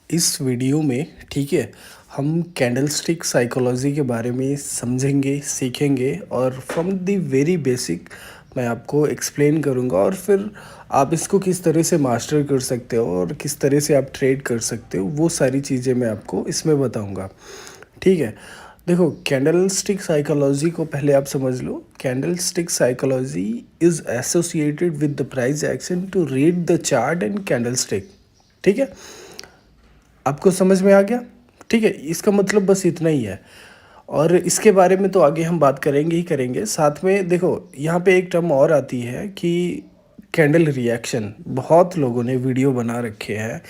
इस वीडियो में ठीक है हम कैंडलस्टिक साइकोलॉजी के बारे में समझेंगे, सीखेंगे और फ्रॉम द वेरी बेसिक मैं आपको एक्सप्लेन करूँगा और फिर आप इसको किस तरह से मास्टर कर सकते हो और किस तरह से आप ट्रेड कर सकते हो, वो सारी चीज़ें मैं आपको इसमें बताऊँगा। ठीक है, देखो कैंडलस्टिक साइकोलॉजी को पहले आप समझ लो। Candlestick psychology is associated with the price action to read the chart and candlestick. ठीक है, आपको समझ में आ गया? ठीक है, इसका मतलब बस इतना ही है और इसके बारे में तो आगे हम बात करेंगे ही करेंगे। साथ में देखो यहाँ पे एक टर्म और आती है कि कैंडल रिएक्शन। बहुत लोगों ने वीडियो बना रखे हैं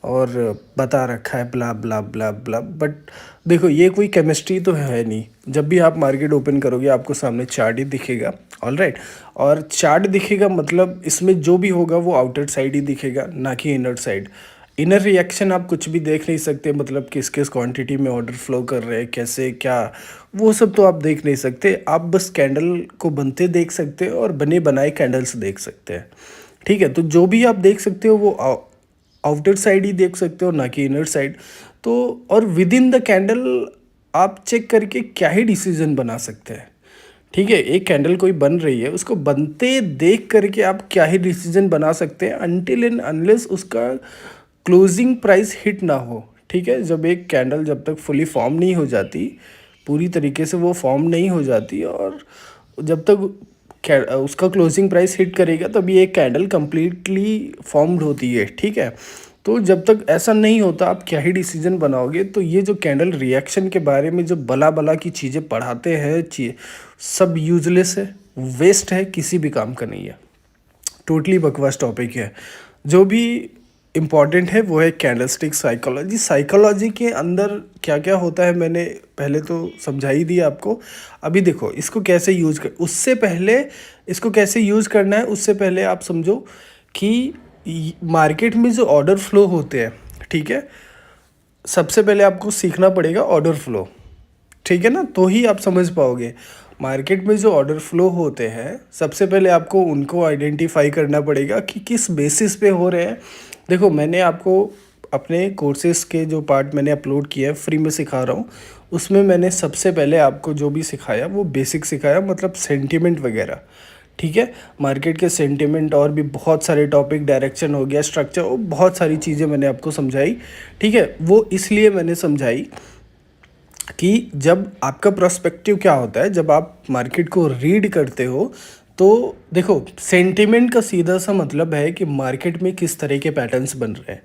और बता रखा है ब्ला ब्ला ब्ला ब्ला, बट देखो ये कोई केमिस्ट्री तो है नहीं। जब भी आप मार्केट ओपन करोगे आपको सामने चार्ट ही दिखेगा। ऑल राइट, और चार्ट दिखेगा मतलब इसमें जो भी होगा वो आउटर साइड ही दिखेगा, ना कि इनर साइड। इनर रिएक्शन आप कुछ भी देख नहीं सकते, मतलब किस किस क्वांटिटी में ऑर्डर फ्लो कर रहे हैं, कैसे क्या, वो सब तो आप देख नहीं सकते। आप बस कैंडल को बनते देख सकते हो और बने बनाए कैंडल्स देख सकते हैं। ठीक है, तो जो भी आप देख सकते हो वो आउटर साइड ही देख सकते हो, ना कि इनर साइड। तो और विद इन द कैंडल आप चेक करके क्या ही डिसीजन बना सकते हैं। ठीक है, एक कैंडल कोई बन रही है, उसको बनते देख करके आप क्या ही डिसीजन बना सकते हैं अनटिल एंड अनलेस उसका क्लोजिंग प्राइस हिट ना हो। ठीक है, जब एक कैंडल जब तक फुली फॉर्म नहीं हो जाती, पूरी तरीके से वो फॉर्म नहीं हो जाती और जब तक उसका क्लोजिंग प्राइस हिट करेगा तभी एक कैंडल कंप्लीटली फॉर्म्ड होती है। ठीक है, तो जब तक ऐसा नहीं होता आप क्या ही डिसीजन बनाओगे। तो ये जो कैंडल रिएक्शन के बारे में जो बला बला की चीज़ें पढ़ाते हैं, सब यूजलेस है, वेस्ट है, किसी भी काम का नहीं है, टोटली बकवास टॉपिक है। जो भी इम्पॉर्टेंट है वो है कैंडलस्टिक साइकोलॉजी। साइकोलॉजी के अंदर क्या क्या होता है मैंने पहले तो समझा ही दिया आपको। अभी देखो इसको कैसे यूज़ कर, उससे पहले इसको कैसे यूज़ करना है उससे पहले आप समझो कि मार्केट में जो ऑर्डर फ्लो होते हैं, ठीक है, सबसे पहले आपको सीखना पड़ेगा ऑर्डर फ्लो। ठीक है ना, तो ही आप समझ पाओगे। मार्केट में जो ऑर्डर फ्लो होते हैं सबसे पहले आपको उनको आइडेंटिफाई करना पड़ेगा कि किस बेसिस पे हो रहे हैं। देखो मैंने आपको अपने कोर्सेज़ के जो पार्ट मैंने अपलोड किया है, फ्री में सिखा रहा हूँ, उसमें मैंने सबसे पहले आपको जो भी सिखाया वो बेसिक सिखाया, मतलब सेंटिमेंट वगैरह। ठीक है, मार्केट के सेंटिमेंट और भी बहुत सारे टॉपिक, डायरेक्शन हो गया, स्ट्रक्चर, वो बहुत सारी चीज़ें मैंने आपको समझाई। ठीक है, वो इसलिए मैंने समझाई कि जब आपका प्रोस्पेक्टिव क्या होता है, जब आप मार्केट को रीड करते हो तो देखो सेंटिमेंट का सीधा सा मतलब है कि मार्केट में किस तरह के पैटर्न्स बन रहे हैं।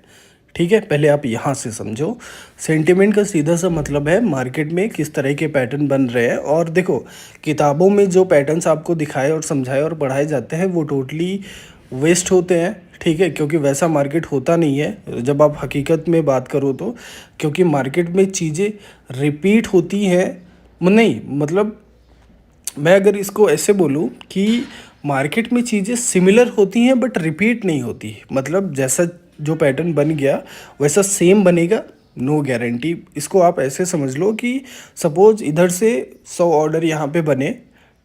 ठीक है, पहले आप यहाँ से समझो। सेंटिमेंट का सीधा सा मतलब है मार्केट में किस तरह के पैटर्न बन रहे हैं। और देखो किताबों में जो पैटर्न्स आपको दिखाए और समझाए और पढ़ाए जाते हैं वो टोटली वेस्ट होते हैं। ठीक है, क्योंकि वैसा मार्केट होता नहीं है जब आप हकीकत में बात करो तो, क्योंकि मार्केट में चीज़ें रिपीट होती हैं। नहीं मतलब मैं अगर इसको ऐसे बोलूँ कि मार्केट में चीज़ें सिमिलर होती हैं बट रिपीट नहीं होती, मतलब जैसा जो पैटर्न बन गया वैसा सेम बनेगा, नो गारंटी। इसको आप ऐसे समझ लो कि सपोज इधर से 100 ऑर्डर यहाँ पे बने,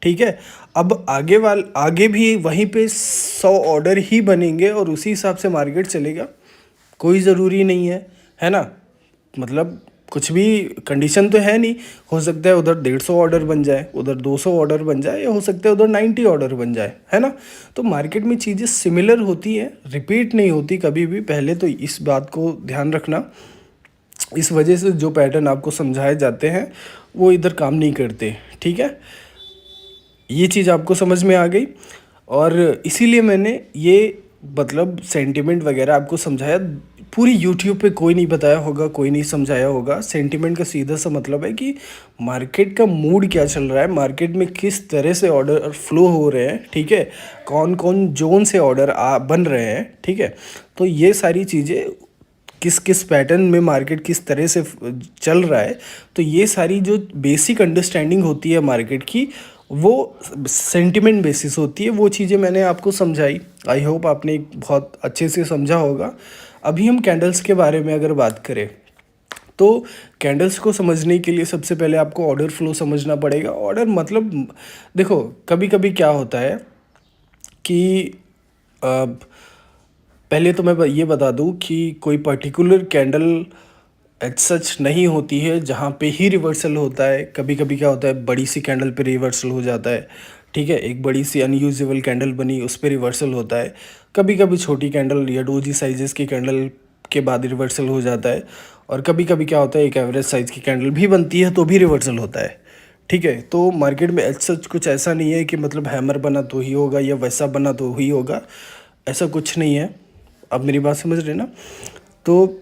ठीक है, अब आगे भी वहीं पे 100 ऑर्डर ही बनेंगे और उसी हिसाब से मार्केट चलेगा, कोई ज़रूरी नहीं है ना। मतलब कुछ भी कंडीशन तो है नहीं, हो सकता है उधर 150 ऑर्डर बन जाए, उधर 200 ऑर्डर बन जाए, या हो सकता है उधर 90 ऑर्डर बन जाए, है ना। तो मार्केट में चीज़ें सिमिलर होती हैं, रिपीट नहीं होती कभी भी, पहले तो इस बात को ध्यान रखना। इस वजह से जो पैटर्न आपको समझाए जाते हैं वो इधर काम नहीं करते। ठीक है, ये चीज़ आपको समझ में आ गई और इसीलिए मैंने ये मतलब सेंटिमेंट वगैरह आपको समझाया। पूरी यूट्यूब पे कोई नहीं बताया होगा, कोई नहीं समझाया होगा। सेंटिमेंट का सीधा सा मतलब है कि मार्केट का मूड क्या चल रहा है, मार्केट में किस तरह से ऑर्डर फ्लो हो रहे हैं, ठीक है, कौन कौन जोन से ऑर्डर बन रहे हैं। ठीक है, तो ये सारी चीज़ें किस किस पैटर्न में मार्केट किस तरह से चल रहा है, तो ये सारी जो बेसिक अंडरस्टैंडिंग होती है मार्केट की वो सेंटिमेंट बेसिस होती है। वो चीज़ें मैंने आपको समझाई, आई होप आपने बहुत अच्छे से समझा होगा। अभी हम कैंडल्स के बारे में अगर बात करें तो कैंडल्स को समझने के लिए सबसे पहले आपको ऑर्डर फ्लो समझना पड़ेगा। ऑर्डर मतलब देखो कभी कभी क्या होता है कि पहले तो मैं ये बता दूं कि कोई पर्टिकुलर कैंडल एज सच नहीं होती है जहाँ पे ही रिवर्सल होता है। कभी कभी क्या होता है, बड़ी सी कैंडल पे रिवर्सल हो जाता है। ठीक है, एक बड़ी सी अनयूजेबल कैंडल बनी उस पर रिवर्सल होता है। कभी कभी छोटी कैंडल या डोजी साइजेस की कैंडल के बाद रिवर्सल हो जाता है। और कभी कभी क्या होता है, एक एवरेज साइज़ की कैंडल भी बनती है तो भी रिवर्सल होता है। ठीक है, तो मार्केट में एज सच कुछ ऐसा नहीं है कि मतलब हैमर बना तो ही होगा या वैसा बना तो ही होगा, ऐसा कुछ नहीं है। आप मेरी बात समझ रहे ना? तो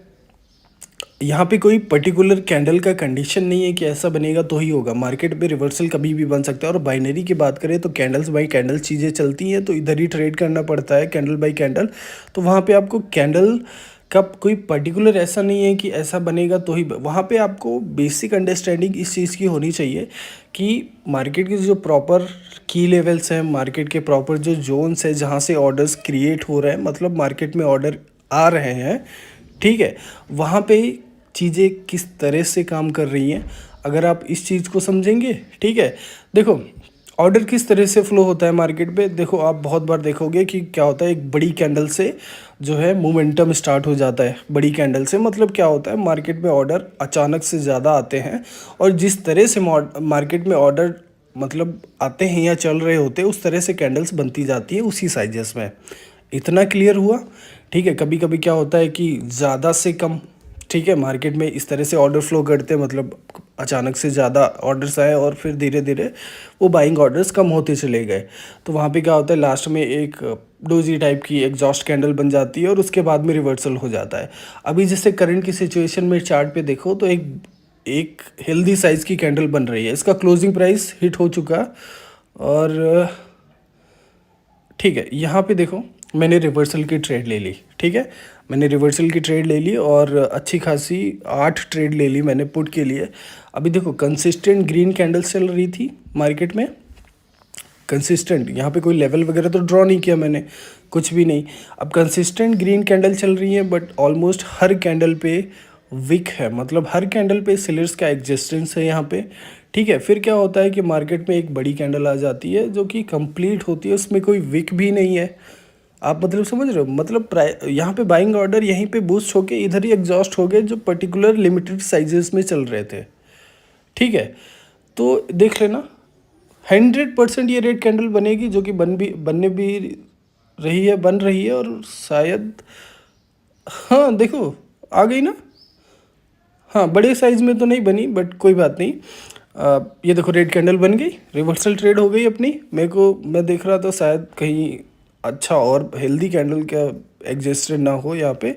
यहाँ पे कोई पर्टिकुलर कैंडल का कंडीशन नहीं है कि ऐसा बनेगा तो ही होगा। मार्केट में रिवर्सल कभी भी बन सकता है। और बाइनरी की बात करें तो कैंडल्स बाई कैंडल चीज़ें चलती हैं, तो इधर ही ट्रेड करना पड़ता है कैंडल बाई कैंडल। तो वहाँ पे आपको कैंडल का कोई पर्टिकुलर ऐसा नहीं है कि ऐसा बनेगा तो ही। वहाँ पे आपको बेसिक अंडरस्टैंडिंग इस चीज़ की होनी चाहिए कि मार्केट के जो प्रॉपर की लेवल्स हैं, मार्केट के प्रॉपर जो जोन्स है जहाँ से ऑर्डर्स क्रिएट हो रहे हैं, मतलब मार्केट में ऑर्डर आ रहे हैं, ठीक है, वहाँ पे चीज़ें किस तरह से काम कर रही हैं। अगर आप इस चीज़ को समझेंगे, ठीक है, देखो ऑर्डर किस तरह से फ्लो होता है मार्केट पे। देखो आप बहुत बार देखोगे कि क्या होता है, एक बड़ी कैंडल से जो है मोमेंटम स्टार्ट हो जाता है। बड़ी कैंडल से मतलब क्या होता है, मार्केट में ऑर्डर अचानक से ज़्यादा आते हैं। और जिस तरह से मार्केट में ऑर्डर मतलब आते हैं या चल रहे होते हैं, उस तरह से कैंडल्स बनती जाती है उसी साइजेस में। इतना क्लियर हुआ? ठीक है। कभी कभी क्या होता है कि ज़्यादा से कम, ठीक है, मार्केट में इस तरह से ऑर्डर फ्लो करते हैं, मतलब अचानक से ज़्यादा ऑर्डर्स आए और फिर धीरे धीरे वो बाइंग ऑर्डर्स कम होते चले गए। तो वहाँ पे क्या होता है, लास्ट में एक डोजी टाइप की एग्जॉस्ट कैंडल बन जाती है और उसके बाद में रिवर्सल हो जाता है। अभी जैसे करंट की सिचुएशन में चार्ट पे देखो तो एक एक हेल्दी साइज़ की कैंडल बन रही है। इसका क्लोजिंग प्राइस हिट हो चुका और ठीक है, यहाँ पे देखो मैंने रिवर्सल की ट्रेड ले ली। ठीक है, मैंने रिवर्सल की ट्रेड ले ली और अच्छी खासी 8 ट्रेड ले ली मैंने पुट के लिए। अभी देखो कंसिस्टेंट ग्रीन कैंडल चल रही थी मार्केट में, कंसिस्टेंट, यहाँ पे कोई लेवल वगैरह तो ड्रॉ नहीं किया मैंने, कुछ भी नहीं। अब कंसिस्टेंट ग्रीन कैंडल चल रही है बट ऑलमोस्ट हर कैंडल पे विक है, मतलब हर कैंडल पे सेलर्स का एग्जिस्टेंस है यहाँ पे। ठीक है, फिर क्या होता है कि मार्केट में एक बड़ी कैंडल आ जाती है जो कि कंप्लीट होती है, उसमें कोई विक भी नहीं है। आप मतलब समझ रहे हो, मतलब यहाँ पे बाइंग ऑर्डर यहीं पे बूस्ट होके इधर ही एग्जॉस्ट हो गए जो पर्टिकुलर लिमिटेड साइजेस में चल रहे थे। ठीक है, तो देख लेना 100% ये रेड कैंडल बनेगी, जो कि बनने भी रही है, बन रही है और शायद, हाँ देखो आ गई ना। हाँ, बड़े साइज़ में तो नहीं बनी बट कोई बात नहीं। ये देखो रेड कैंडल बन गई, रिवर्सल ट्रेड हो गई अपनी। मैं देख रहा था शायद कहीं अच्छा और हेल्दी कैंडल का एग्जिस्टेड ना हो यहाँ पे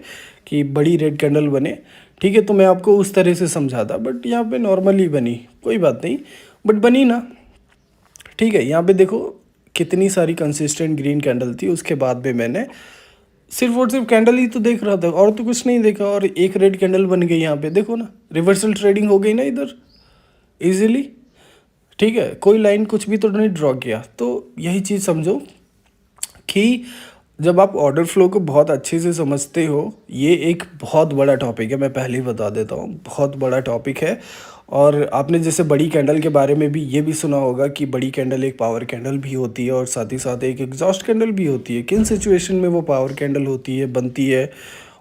कि बड़ी रेड कैंडल बने। ठीक है, तो मैं आपको उस तरह से समझाता बट यहाँ पे नॉर्मली बनी, कोई बात नहीं, बट बनी ना। ठीक है, यहाँ पे देखो कितनी सारी कंसिस्टेंट ग्रीन कैंडल थी, उसके बाद में मैंने सिर्फ और सिर्फ कैंडल ही तो देख रहा था और तो कुछ नहीं देखा, और एक रेड कैंडल बन गई यहाँ पे, देखो ना रिवर्सल ट्रेडिंग हो गई ना इधर इजीली। ठीक है, कोई लाइन कुछ भी तो नहीं ड्रॉ किया। तो यही चीज़ समझो कि जब आप ऑर्डर फ्लो को बहुत अच्छे से समझते हो, ये एक बहुत बड़ा टॉपिक है, मैं पहले ही बता देता हूँ, बहुत बड़ा टॉपिक है। और आपने जैसे बड़ी कैंडल के बारे में भी ये भी सुना होगा कि बड़ी कैंडल एक पावर कैंडल भी होती है और साथ ही साथ एक एग्जॉस्ट कैंडल भी होती है। किन सिचुएशन में वो पावर कैंडल होती है, बनती है,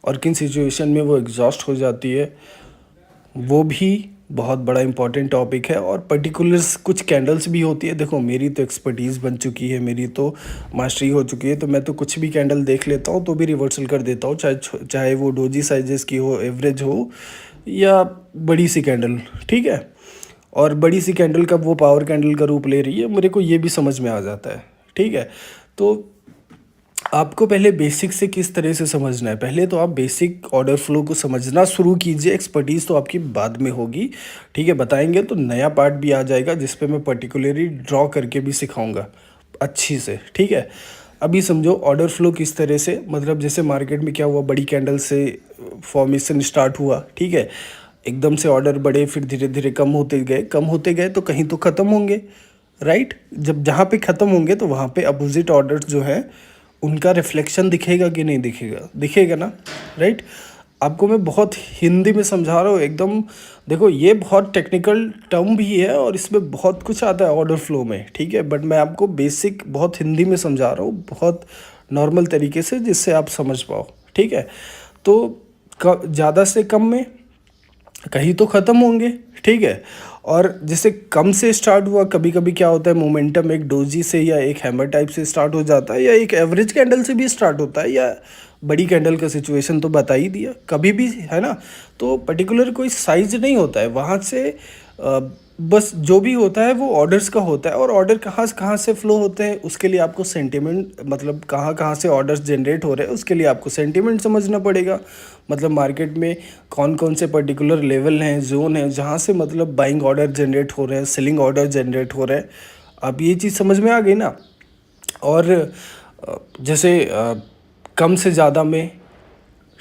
और किन सिचुएशन में वो एग्जॉस्ट हो जाती है, वो भी बहुत बड़ा इंपॉर्टेंट टॉपिक है। और पर्टिकुलर्स कुछ कैंडल्स भी होती है। देखो मेरी तो एक्सपर्टीज़ बन चुकी है, मेरी तो मास्टरी हो चुकी है, तो मैं तो कुछ भी कैंडल देख लेता हूँ तो भी रिवर्सल कर देता हूँ, चाहे वो डोजी साइजेस की हो, एवरेज हो या बड़ी सी कैंडल। ठीक है, और बड़ी सी कैंडल कब वो पावर कैंडल का रूप ले रही है मेरे को ये भी समझ में आ जाता है। ठीक है, तो आपको पहले बेसिक से किस तरह से समझना है, पहले तो आप बेसिक ऑर्डर फ्लो को समझना शुरू कीजिए। एक्सपर्टीज़ तो आपकी बाद में होगी, ठीक है, बताएंगे तो नया पार्ट भी आ जाएगा जिस पे मैं पर्टिकुलरली ड्रॉ करके भी सिखाऊंगा अच्छी से। ठीक है, अभी समझो ऑर्डर फ्लो किस तरह से, मतलब जैसे मार्केट में क्या हुआ, बड़ी कैंडल से फॉर्मेशन स्टार्ट हुआ। ठीक है, एकदम से ऑर्डर बढ़े, फिर धीरे धीरे कम होते गए तो कहीं तो ख़त्म होंगे, राइट। जब जहाँ पे ख़त्म होंगे तो वहाँ पे अपोजिट ऑर्डर्स जो है उनका रिफ्लेक्शन दिखेगा कि नहीं दिखेगा, दिखेगा ना, राइट। आपको मैं बहुत हिंदी में समझा रहा हूँ एकदम। देखो ये बहुत टेक्निकल टर्म भी है और इसमें बहुत कुछ आता है ऑर्डर फ्लो में, ठीक है, बट मैं आपको बेसिक बहुत हिंदी में समझा रहा हूँ, बहुत नॉर्मल तरीके से, जिससे आप समझ पाओ। ठीक है। तो ज़्यादा से कम में कहीं तो ख़त्म होंगे, ठीक है। और जैसे कम से स्टार्ट हुआ, कभी कभी क्या होता है मोमेंटम एक डोजी से या एक हैमर टाइप से स्टार्ट हो जाता है, या एक एवरेज कैंडल से भी स्टार्ट होता है, या बड़ी कैंडल का सिचुएशन तो बता ही दिया कभी भी, है ना। तो पर्टिकुलर कोई साइज नहीं होता है वहाँ से, बस जो भी होता है वो ऑर्डर्स का होता है। और ऑर्डर कहाँ से फ्लो होते हैं उसके लिए आपको सेंटिमेंट, मतलब कहाँ कहाँ से ऑर्डर्स जनरेट हो रहे हैं उसके लिए आपको सेंटिमेंट समझना पड़ेगा। मतलब मार्केट में कौन कौन से पर्टिकुलर लेवल हैं, जोन है, जहाँ से मतलब बाइंग ऑर्डर जनरेट हो रहे हैं, सेलिंग ऑर्डर जनरेट हो रहे हैं। अब ये चीज़ समझ में आ गई ना। और जैसे कम से ज़्यादा में,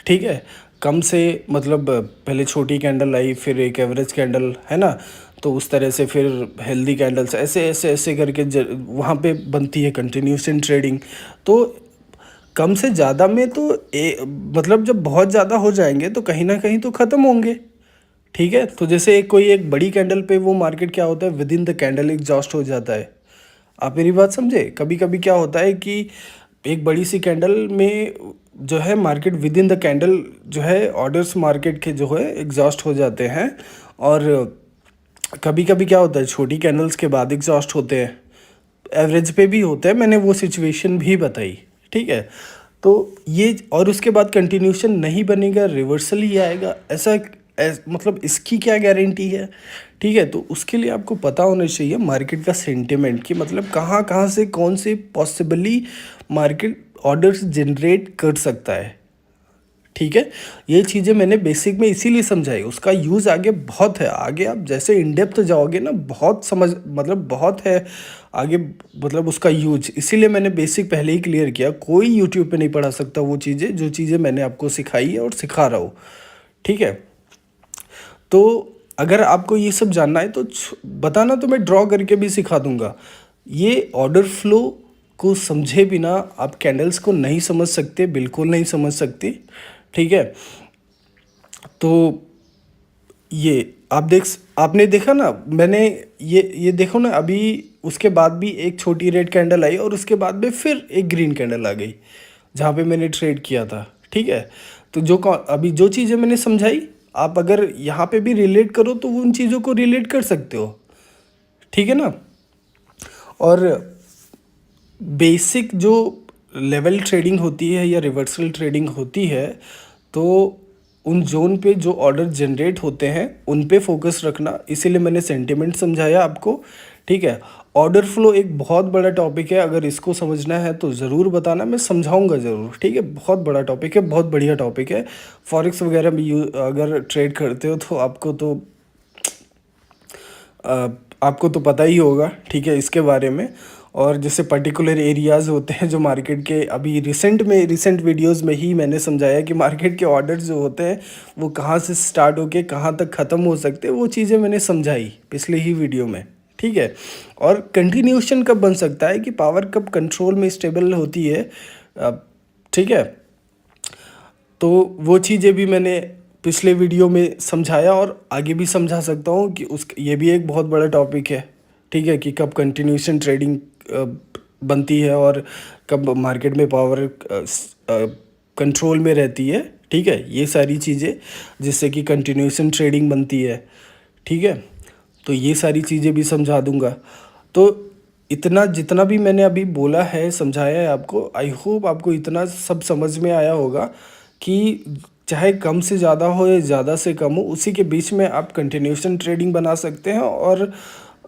ठीक है, कम से मतलब पहले छोटी कैंडल आई, फिर एक एवरेज कैंडल, है ना। तो उस तरह से फिर हेल्दी कैंडल्स, ऐसे ऐसे ऐसे करके वहाँ पे बनती है कंटिन्यूशन ट्रेडिंग। तो कम से ज़्यादा में तो मतलब जब बहुत ज़्यादा हो जाएंगे तो कहीं ना कहीं तो ख़त्म होंगे, ठीक है। तो जैसे एक बड़ी कैंडल पे वो मार्केट क्या होता है, with in the candle exhaust हो जाता है। आप मेरी बात समझे। कभी कभी क्या होता है कि एक बड़ी सी कैंडल में जो है market with in the candle जो है ऑर्डर्स मार्केट के जो है एग्जॉस्ट हो जाते हैं। और कभी कभी क्या होता है छोटी कैंडल्स के बाद एग्जॉस्ट होते हैं, एवरेज पे भी होता है, मैंने वो सिचुएशन भी बताई, ठीक है। तो ये, और उसके बाद कंटिन्यूशन नहीं बनेगा, रिवर्सल ही आएगा, मतलब इसकी क्या गारंटी है, ठीक है। तो उसके लिए आपको पता होना चाहिए मार्केट का सेंटिमेंट, कि मतलब कहाँ कहाँ से कौन से पॉसिबली मार्केट ऑर्डर्स जनरेट कर सकता है, ठीक है। ये चीज़ें मैंने बेसिक में इसीलिए समझाई, उसका यूज़ आगे बहुत है। आगे आप जैसे इन डेप्थ जाओगे ना, बहुत समझ, मतलब बहुत है आगे, मतलब उसका यूज। इसीलिए मैंने बेसिक पहले ही क्लियर किया। कोई यूट्यूब पे नहीं पढ़ा सकता वो चीज़ें जो चीज़ें मैंने आपको सिखाई है और सिखा रहा हूँ, ठीक है। तो अगर आपको ये सब जानना है तो बताना, तो मैं ड्रॉ करके भी सिखा दूंगा। ये ऑर्डर फ्लो को समझे बिना आप कैंडल्स को नहीं समझ सकते, बिल्कुल नहीं समझ सकते, ठीक है। तो ये आपने देखा ना, मैंने ये देखो ना, अभी उसके बाद भी एक छोटी रेड कैंडल आई और उसके बाद में फिर एक ग्रीन कैंडल आ गई जहाँ पे मैंने ट्रेड किया था, ठीक है। तो अभी जो चीज़ें मैंने समझाई, आप अगर यहाँ पे भी रिलेट करो तो वो उन चीज़ों को रिलेट कर सकते हो, ठीक है ना। और बेसिक जो लेवल ट्रेडिंग होती है या रिवर्सल ट्रेडिंग होती है, तो उन जोन पे जो ऑर्डर जनरेट होते हैं उन पे फोकस रखना, इसीलिए मैंने सेंटिमेंट समझाया आपको, ठीक है। ऑर्डर फ्लो एक बहुत बड़ा टॉपिक है, अगर इसको समझना है तो ज़रूर बताना, मैं समझाऊंगा ज़रूर, ठीक है। बहुत बड़ा टॉपिक है, बहुत बढ़िया टॉपिक है। फॉरेक्स वगैरह में अगर ट्रेड करते हो तो आपको तो पता ही होगा, ठीक है, इसके बारे में। और जैसे पर्टिकुलर एरियाज़ होते हैं जो मार्केट के, अभी रिसेंट वीडियोस में ही मैंने समझाया कि मार्केट के ऑर्डर्स जो होते हैं वो कहाँ से स्टार्ट होके कहाँ तक ख़त्म हो सकते हैं, वो चीज़ें मैंने समझाई पिछले ही वीडियो में, ठीक है। और कंटिन्यूशन कब बन सकता है, कि पावर कब कंट्रोल में स्टेबल होती है, ठीक है। तो वो चीज़ें भी मैंने पिछले वीडियो में समझाया और आगे भी समझा सकता हूँ कि ये भी एक बहुत बड़ा टॉपिक है, ठीक है, कि कब कंटिन्यूशन ट्रेडिंग बनती है और कब मार्केट में पावर कंट्रोल में रहती है, ठीक है। ये सारी चीज़ें जिससे कि कंटिन्यूशन ट्रेडिंग बनती है, ठीक है। तो ये सारी चीज़ें भी समझा दूंगा। तो इतना जितना भी मैंने अभी बोला है, समझाया है आपको, आई होप आपको इतना सब समझ में आया होगा कि चाहे कम से ज़्यादा हो या ज़्यादा से कम हो, उसी के बीच में आप कंटिन्यूशन ट्रेडिंग बना सकते हैं। और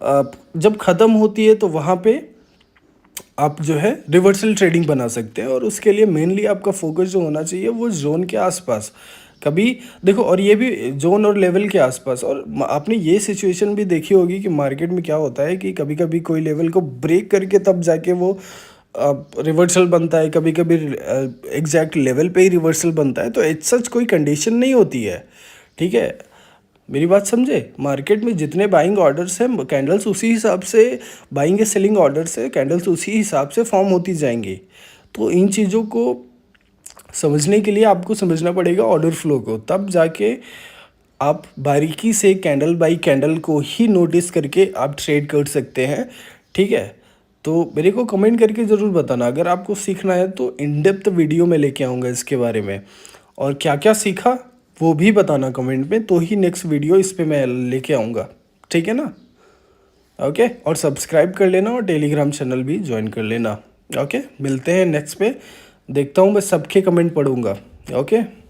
जब ख़त्म होती है तो वहाँ पे आप जो है रिवर्सल ट्रेडिंग बना सकते हैं। और उसके लिए मेनली आपका फोकस जो होना चाहिए वो जोन के आसपास, कभी देखो, और ये भी जोन और लेवल के आसपास। और आपने ये सिचुएशन भी देखी होगी कि मार्केट में क्या होता है कि कभी कभी कोई लेवल को ब्रेक करके तब जाके वो रिवर्सल बनता है, कभी कभी एग्जैक्ट लेवल पे ही रिवर्सल बनता है। तो एज सच कोई कंडीशन नहीं होती है, ठीक है। मेरी बात समझे। मार्केट में जितने बाइंग ऑर्डर्स हैं, कैंडल्स उसी हिसाब से, बाइंग या सेलिंग ऑर्डर्स है, कैंडल्स उसी हिसाब से फॉर्म होती जाएंगी। तो इन चीज़ों को समझने के लिए आपको समझना पड़ेगा ऑर्डर फ्लो को, तब जाके आप बारीकी से कैंडल बाई कैंडल को ही नोटिस करके आप ट्रेड कर सकते हैं, ठीक है। तो मेरे को कमेंट करके ज़रूर बताना। अगर आपको सीखना है तो इन डेप्थ वीडियो में लेके आऊँगा इसके बारे में, और क्या-क्या सीखा वो भी बताना कमेंट में, तो ही नेक्स्ट वीडियो इस पे मैं लेके आऊँगा। ठीक है ना? ओके, और सब्सक्राइब कर लेना और टेलीग्राम चैनल भी ज्वाइन कर लेना। ओके, मिलते हैं नेक्स्ट पे। देखता हूँ, मैं सबके कमेंट पढ़ूँगा। ओके।